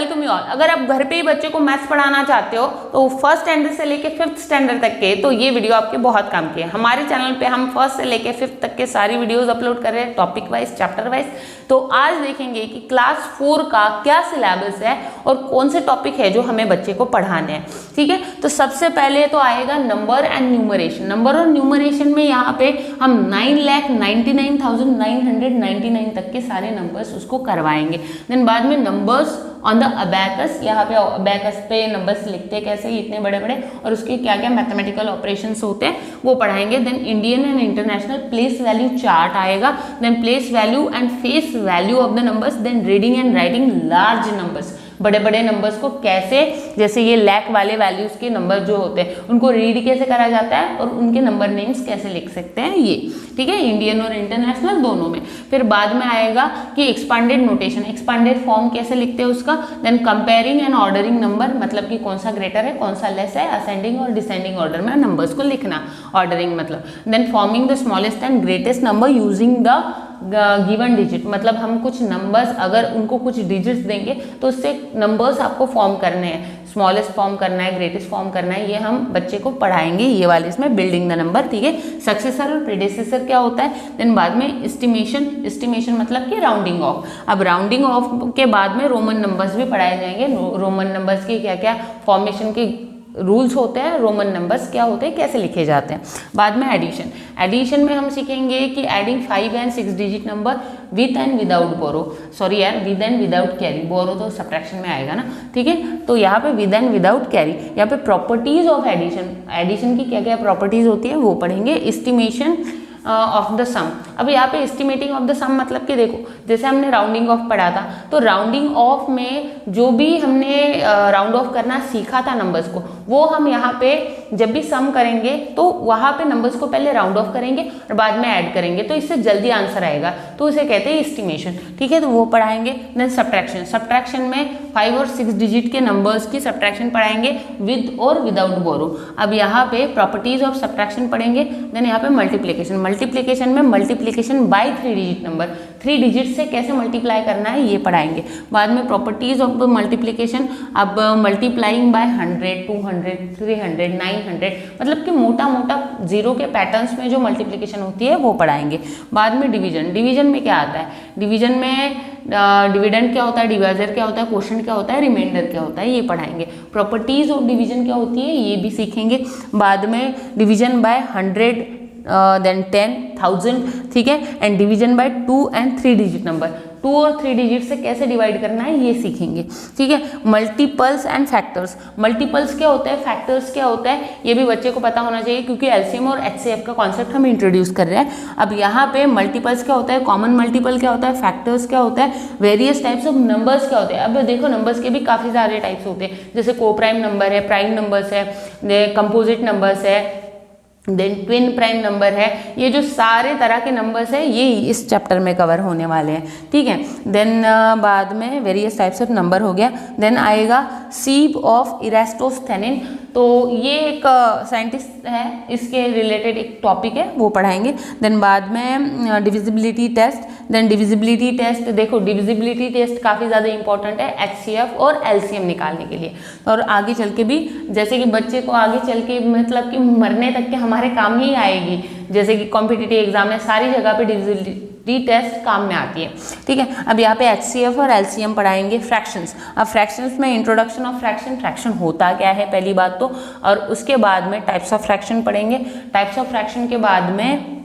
Welcome you all. अगर आप घर पे ही बच्चे को मैथ्स पढ़ाना चाहते हो तो फर्स्ट स्टैंडर्ड से लेके फिफ्थ स्टैंडर्ड तक के, तो ये वीडियो आपके बहुत काम की है। हमारे चैनल पे हम फर्स्ट से लेके फिफ्थ तक के सारी वीडियोस अपलोड कर रहे हैं, टॉपिक वाइज, चैप्टर वाइज। तो आज देखेंगे कि क्लास 4 का क्या सिलेबस है और कौन से टॉपिक है जो हमें बच्चे को पढ़ाने हैं। ठीक है, तो सबसे पहले तो आएगा नंबर एंड न्यूमरेशन। नंबर और न्यूमरेशन में यहाँ पे हम 9,99,999 तक के सारे नंबर्स उसको करवाएंगे। देन बाद में नंबर्स ऑन द अबैकस, यहाँ पे अबैकस पे नंबर्स लिखते हैं कैसे, इतने बड़े बड़े, और उसके क्या क्या मैथमेटिकल ऑपरेशंस होते हैं वो पढ़ाएंगे। Then Indian and international place value chart आएगा। Then place value and face value of the numbers. Then reading and writing large numbers, बड़े बड़े नंबर्स को कैसे, जैसे ये लैक वाले वैल्यूज के नंबर जो होते हैं उनको रीड कैसे करा जाता है और उनके नंबर नेम्स कैसे लिख सकते हैं ये। ठीक है, इंडियन और इंटरनेशनल दोनों में। फिर बाद में आएगा कि एक्सपांडेड नोटेशन, एक्सपांडेड फॉर्म कैसे लिखते हैं उसका। Then comparing and ordering number, मतलब कि कौन सा ग्रेटर है कौन सा लेस है, असेंडिंग और डिसेंडिंग ऑर्डर में नंबर्स को लिखना, ऑर्डरिंग मतलब। Then forming the smallest and greatest number using the given digit, मतलब हम कुछ नंबर्स अगर उनको कुछ डिजिट्स देंगे तो उससे नंबर्स आपको फॉर्म करने हैं, स्मॉलेस्ट फॉर्म करना है, ग्रेटेस्ट फॉर्म करना है, ये हम बच्चे को पढ़ाएंगे ये वाले इसमें, बिल्डिंग द नंबर। ठीक है, सक्सेसर और प्रेडिसेसर क्या होता है। देन बाद में एस्टिमेशन, एस्टिमेशन मतलब कि राउंडिंग ऑफ। अब राउंडिंग ऑफ के बाद में रोमन नंबर्स भी पढ़ाए जाएंगे, रोमन नंबर्स की क्या क्या फॉर्मेशन के रूल्स होते हैं, रोमन नंबर्स क्या होते हैं, कैसे लिखे जाते हैं। बाद में एडिशन, एडिशन में हम सीखेंगे कि adding 5 and 6 digit number with and without borrow, sorry यार with and without carry, borrow तो सब्ट्रैक्शन में आएगा ना। ठीक है, तो यहाँ पे विद एंड विदाउट कैरी। यहाँ पे प्रॉपर्टीज ऑफ एडिशन, एडिशन की क्या क्या प्रॉपर्टीज होती है वो पढ़ेंगे। एस्टिमेशन ऑफ द सम, अब यहाँ पे एस्टिमेटिंग ऑफ द सम मतलब कि देखो जैसे हमने राउंडिंग ऑफ पढ़ा था, तो राउंडिंग ऑफ में जो भी हमने राउंड ऑफ करना सीखा था नंबर्स को, वो हम यहाँ पे जब भी सम करेंगे तो वहाँ पे नंबर्स को पहले राउंड ऑफ करेंगे और बाद में ऐड करेंगे, तो इससे जल्दी आंसर आएगा, तो उसे कहते हैं एस्टिमेशन। ठीक है, तो वो पढ़ाएंगे। देन सब्ट्रैक्शन, सब्ट्रैक्शन में 5 और 6 डिजिट के नंबर्स की सब्ट्रैक्शन पढ़ाएंगे विद और विदाउट बोरो। अब यहाँ पे प्रॉपर्टीज ऑफ सब्ट्रैक्शन पढ़ेंगे। देन यहाँ पे मल्टीप्लिकेशन, मल्टीप्लिकेशन में multiplication bye 3 digit number, 3 digit से कैसे मल्टीप्लाई करना है ये पढ़ाएंगे। बाद में प्रॉपर्टीज ऑफ मल्टीप्लिकेशन, अब मल्टीप्लाइंग बाय 100, 200, 300, 900, मतलब कि मोटा मोटा जीरो के पैटर्न्स में जो मल्टीप्लिकेशन होती है वो पढ़ाएंगे। बाद में डिवीजन, डिवीजन में क्या आता है, डिवीजन में डिविडेंड क्या होता है, डिवाइजर क्या होता है, क्वोशंट क्या होता है, रिमाइंडर क्या होता है, ये पढ़ाएंगे। प्रॉपर्टीज ऑफ डिवीजन क्या होती है ये भी सीखेंगे। बाद में डिवीजन बाय 100, देन 10, 1000, ठीक है, and division bye 2 and 3 digit number, 2 और 3 डिजिट से कैसे डिवाइड करना है ये सीखेंगे। ठीक है, मल्टीपल्स एंड फैक्टर्स, मल्टीपल्स क्या होता है, फैक्टर्स क्या होता है, ये भी बच्चे को पता होना चाहिए क्योंकि एलसीएम और एचसीएफ का कॉन्सेप्ट हम इंट्रोड्यूस कर रहे हैं। अब यहाँ पे मल्टीपल्स क्या होता है, कॉमन मल्टीपल क्या होता है, फैक्टर्स क्या होता है, वेरियस टाइप्स ऑफ नंबर्स क्या होते हैं। अब देखो नंबर्स के भी काफ़ी सारे टाइप्स होते हैं, जैसे को प्राइम नंबर है, प्राइम नंबर्स है, कंपोजिट नंबर्स है, देन ट्विन प्राइम नंबर है, ये जो सारे तरह के नंबर्स है ये इस चैप्टर में कवर होने वाले हैं। ठीक है, देन बाद में वेरियस टाइप्स ऑफ नंबर हो गया। देन आएगा सीप ऑफ इरास्टोस्थेनिस, तो ये एक साइंटिस्ट है, इसके रिलेटेड एक टॉपिक है वो पढ़ाएंगे। देन बाद में divisibility test, then divisibility test, देखो डिविजिबिलिटी टेस्ट काफ़ी ज़्यादा इंपॉर्टेंट है एचसीएफ और एलसीएम निकालने के लिए, और आगे चल के भी जैसे कि बच्चे को आगे चल के मतलब कि मरने तक के हमारे काम ही आएगी, जैसे कि कॉम्पिटिटिव एग्जाम में सारी जगह पे डिविजिबिलिटी टेस्ट काम में आती है। ठीक है, अब यहाँ पे एचसीएफ और एलसीएम पढ़ाएंगे। फ्रैक्शंस, अब फ्रैक्शंस में इंट्रोडक्शन ऑफ फ्रैक्शन, फ्रैक्शन होता क्या है पहली बात तो, और उसके बाद में टाइप्स ऑफ फ्रैक्शन पढ़ेंगे। टाइप्स ऑफ फ्रैक्शन के बाद में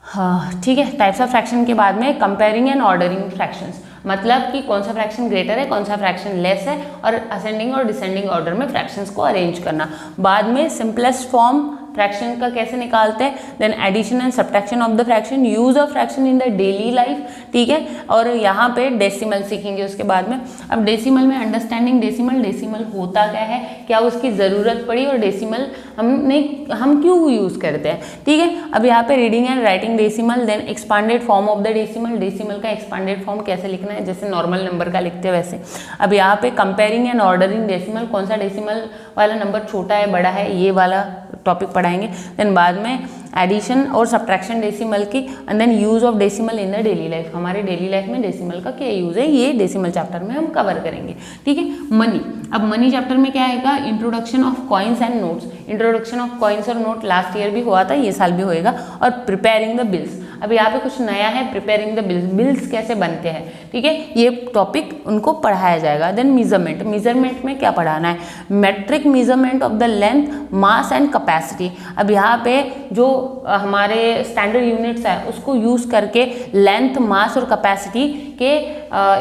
हाँ ठीक है, टाइप्स ऑफ फ्रैक्शन के बाद में कंपेयरिंग एंड ऑर्डरिंग फ्रैक्शंस, मतलब कि कौन सा फ्रैक्शन ग्रेटर है कौन सा फ्रैक्शन लेस है, और असेंडिंग और डिसेंडिंग ऑर्डर में फ्रैक्शंस को अरेंज करना। बाद में सिंपलेस्ट फॉर्म फ्रैक्शन का कैसे निकालते हैं। Then addition and subtraction of the fraction, use of fraction in the daily life. ठीक है, और यहाँ पे डेसिमल सीखेंगे उसके बाद में। अब डेसिमल में अंडरस्टैंडिंग डेसिमल, डेसिमल होता क्या है, क्या उसकी ज़रूरत पड़ी और डेसिमल हम क्यों यूज़ करते हैं। ठीक है, अब यहाँ पे reading and writing decimal. Then expanded form of the decimal, decimal का एक्सपांडेड फॉर्म कैसे लिखना है, जैसे नॉर्मल नंबर का लिखते हैं वैसे। अब यहाँ पे कंपेयरिंग एंड ऑर्डरिंग डेसिमल, कौन सा डेसिमल वाला नंबर छोटा है बड़ा है, ये वाला टॉपिक पढ़ाएंगे। देन बाद में एडिशन और सब्ट्रैक्शन डेसिमल की, and then use of decimal in the daily life, हमारे डेली लाइफ में डेसिमल का क्या यूज है, ये डेसिमल चैप्टर में हम कवर करेंगे। ठीक है, मनी, अब मनी चैप्टर में क्या आएगा, introduction of coins and notes, introduction of coins और नोट लास्ट ईयर भी हुआ था, ये साल भी होएगा, और प्रिपेयरिंग द बिल्स, अब यहाँ पे कुछ नया है, प्रिपेयरिंग द बिल्स, बिल्स कैसे बनते हैं, ठीक है, ये टॉपिक उनको पढ़ाया जाएगा। देन मेजरमेंट, मेजरमेंट में क्या पढ़ाना है, metric measurement of the length, mass and capacity, अब यहाँ पे जो हमारे स्टैंडर्ड यूनिट्स है उसको यूज करके लेंथ, मास और कैपेसिटी के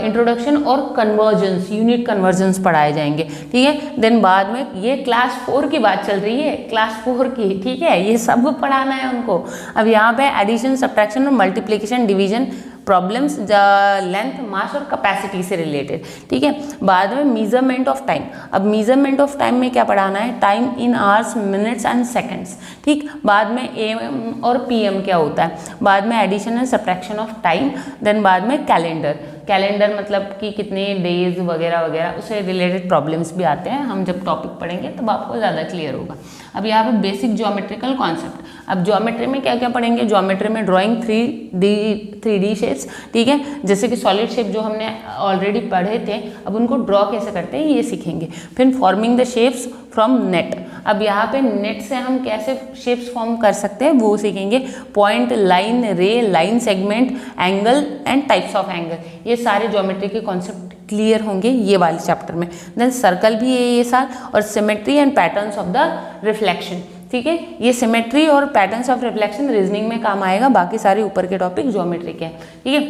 इंट्रोडक्शन और कन्वर्जेंस, यूनिट कन्वर्जेंस पढ़ाए जाएंगे। ठीक है, देन बाद में ये क्लास 4 की बात चल रही है, क्लास 4 की, ठीक है, ये सब पढ़ाना है उनको। अब यहाँ पे एडिशन, सब्ट्रैक्शन और मल्टीप्लिकेशन, डिवीजन प्रॉब्लम्स, लेंथ, मास और कैपेसिटी से रिलेटेड। ठीक है, बाद में मेजरमेंट ऑफ टाइम, अब मेजरमेंट ऑफ टाइम में क्या पढ़ाना है, time in hours, minutes and seconds. ठीक, बाद में एएम और पीएम क्या होता है, बाद में addition and subtraction of time, then बाद में कैलेंडर, कैलेंडर मतलब कि कितने डेज वगैरह वगैरह, उससे रिलेटेड प्रॉब्लम्स भी आते हैं, हम जब टॉपिक पढ़ेंगे तब आपको ज़्यादा क्लियर होगा। अब यहाँ पे बेसिक ज्योमेट्रिकल कॉन्सेप्ट, अब ज्योमेट्री में क्या क्या पढ़ेंगे, ज्योमेट्री में ड्राइंग 3D शेप्स, ठीक है, जैसे कि सॉलिड शेप जो हमने ऑलरेडी पढ़े थे, अब उनको ड्रॉ कैसे करते हैं ये सीखेंगे। फिर forming the shapes from net, अब यहाँ पे नेट से हम कैसे शेप्स फॉर्म कर सकते हैं वो सीखेंगे। पॉइंट, लाइन, रे, line segment, angle and types of angle, ये सारे ज्योमेट्री के कॉन्सेप्ट क्लियर होंगे ये वाले चैप्टर में। देन सर्कल भी है ये साल, और symmetry and patterns of the reflection. ठीक है, ये सिमेट्री और पैटर्न्स ऑफ रिफ्लेक्शन रीजनिंग में काम आएगा, बाकी सारे ऊपर के टॉपिक ज्योमेट्री के हैं। ठीक है,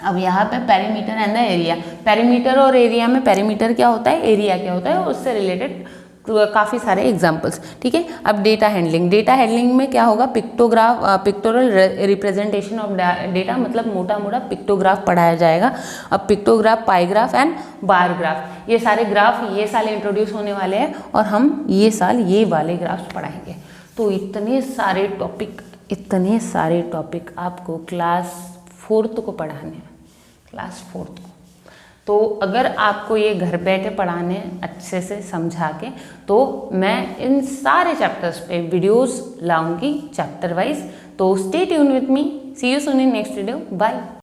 अब यहाँ पे perimeter and the area, perimeter और एरिया में, पेरीमीटर क्या होता है, एरिया क्या होता है, उससे रिलेटेड काफ़ी सारे एग्जाम्पल्स। ठीक है, अब डेटा हैंडलिंग, डेटा हैंडलिंग में क्या होगा, pictograph, pectoral representation of data, मतलब मोटा मोटा पिक्टोग्राफ पढ़ाया जाएगा। अब पिक्टोग्राफ, पाईग्राफ एंड बार ग्राफ, ये सारे ग्राफ ये साल इंट्रोड्यूस होने वाले हैं, और हम ये साल ये वाले ग्राफ्स पढ़ाएंगे। तो इतने सारे टॉपिक आपको क्लास 4th को पढ़ाने हैं, क्लास 4th को। तो अगर आपको ये घर बैठे पढ़ाने अच्छे से समझा के, तो मैं इन सारे चैप्टर्स पे वीडियोस लाऊंगी चैप्टर वाइज। तो stay tune with me, see you soon in next video, bye.